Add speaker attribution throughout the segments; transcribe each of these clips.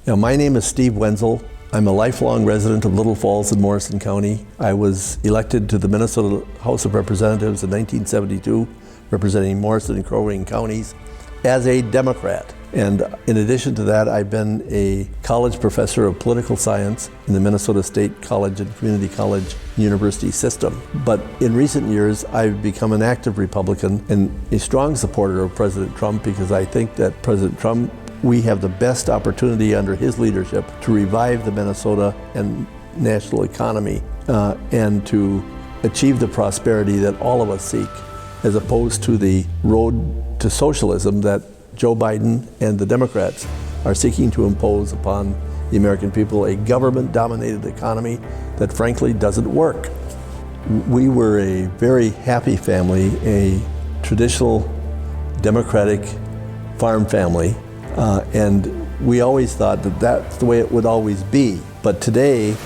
Speaker 1: My name is Steve Wenzel. I'm a lifelong resident of Little Falls in Morrison County. I was elected to the Minnesota House of Representatives in 1972, representing Morrison and Crow Wing counties, as a Democrat. And in addition to that, I've been a college professor of political science in the Minnesota State College and Community College University system. But in recent years, I've become an active Republican and a strong supporter of President Trump, because I think that President Trump, we have the best opportunity under his leadership to revive the Minnesota and national economy and to achieve the prosperity that all of us seek, as opposed to the road to socialism that Joe Biden and the Democrats are seeking to impose upon the American people, a government-dominated economy that frankly doesn't work. We were a very happy family, a traditional Democratic farm family, and we always thought that that's the way it would always be. But today,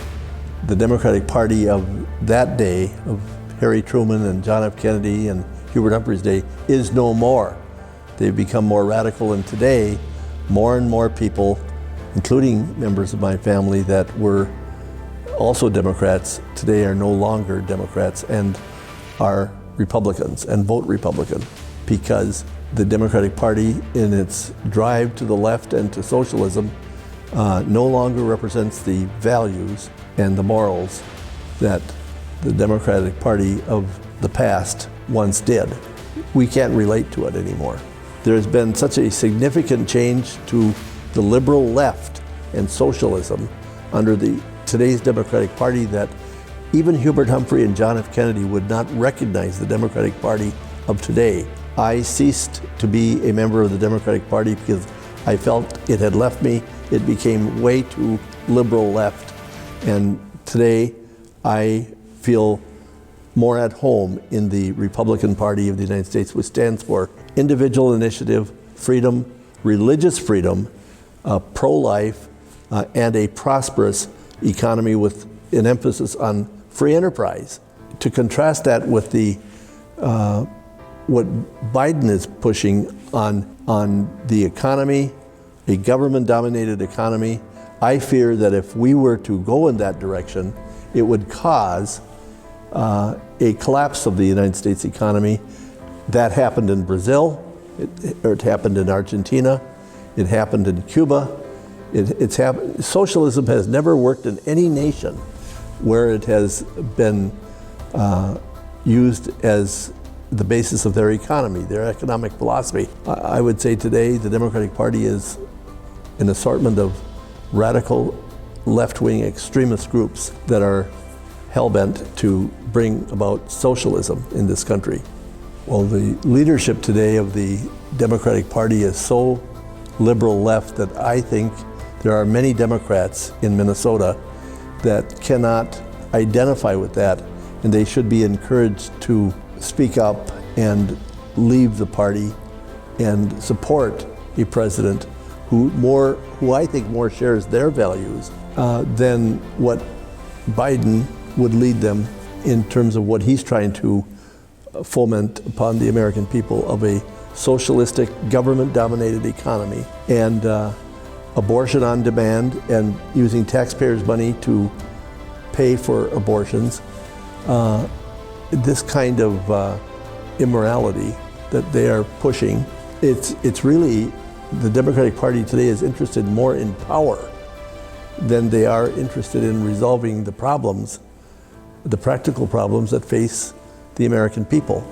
Speaker 1: the Democratic Party of that day, of Harry Truman and John F. Kennedy and Hubert Humphrey's day, is no more. They've become more radical, and today, more and more people, including members of my family that were also Democrats, today are no longer Democrats and are Republicans and vote Republican, because the Democratic Party, in its drive to the left and to socialism, no longer represents the values and the morals that the Democratic Party of the past once did. We can't relate to it anymore. There has been such a significant change to the liberal left and socialism under today's Democratic Party that even Hubert Humphrey and John F. Kennedy would not recognize the Democratic Party of today. I ceased to be a member of the Democratic Party because I felt it had left me. It became way too liberal left. And today I feel more at home in the Republican Party of the United States, which stands for individual initiative, freedom, religious freedom, pro-life, and a prosperous economy with an emphasis on free enterprise. To contrast that with what Biden is pushing on the economy, a government-dominated economy, I fear that if we were to go in that direction, it would cause a collapse of the United States economy. That happened in Brazil, it happened in Argentina, it happened in Cuba. Socialism has never worked in any nation where it has been used as the basis of their economy, their economic philosophy. I would say today the Democratic Party is an assortment of radical left-wing extremist groups that are hell-bent to bring about socialism in this country. Well, the leadership today of the Democratic Party is so liberal left that I think there are many Democrats in Minnesota that cannot identify with that, and they should be encouraged to speak up and leave the party and support a president who I think more shares their values than what Biden would lead them in terms of what he's trying to foment upon the American people of a socialistic, government-dominated economy and abortion on demand and using taxpayers' money to pay for abortions. This kind of immorality that they are pushing, it's really, the Democratic Party today is interested more in power than they are interested in resolving the problems, the practical problems that face the American people.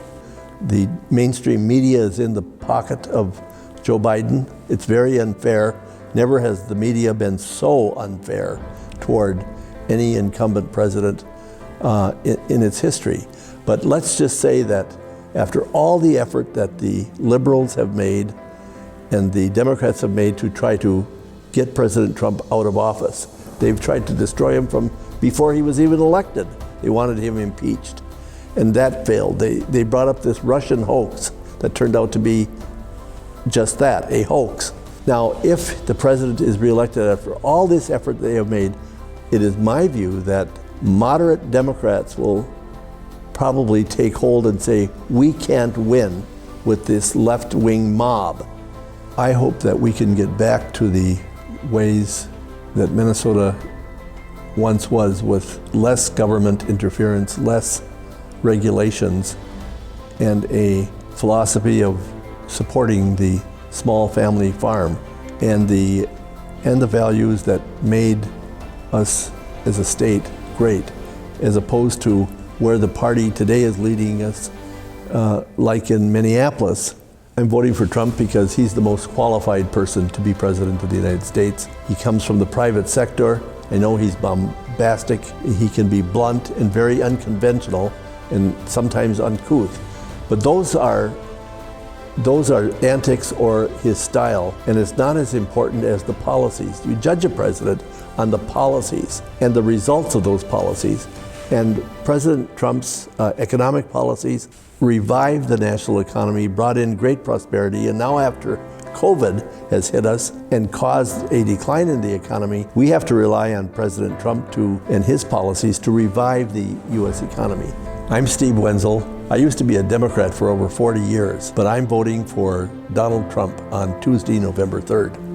Speaker 1: The mainstream media is in the pocket of Joe Biden. It's very unfair. Never has the media been so unfair toward any incumbent president in its history. But let's just say that after all the effort that the liberals have made and the Democrats have made to try to get President Trump out of office, they've tried to destroy him from before he was even elected. They wanted him impeached, and that failed. They brought up this Russian hoax that turned out to be just that, a hoax. Now, if the president is reelected after all this effort they have made, it is my view that moderate Democrats will probably take hold and say, we can't win with this left-wing mob. I hope that we can get back to the ways that Minnesota once was, with less government interference, less regulations, and a philosophy of supporting the small family farm and the values that made us as a state great, as opposed to where the party today is leading us, like in Minneapolis. I'm voting for Trump because he's the most qualified person to be president of the United States. He comes from the private sector. I know he's bombastic. He can be blunt and very unconventional and sometimes uncouth. But those are antics or his style, and it's not as important as the policies. You judge a president on the policies and the results of those policies. And President Trump's economic policies revived the national economy, brought in great prosperity, and now after COVID has hit us and caused a decline in the economy, we have to rely on President Trump and his policies to revive the U.S. economy. I'm Steve Wenzel. I used to be a Democrat for over 40 years, but I'm voting for Donald Trump on Tuesday, November 3rd.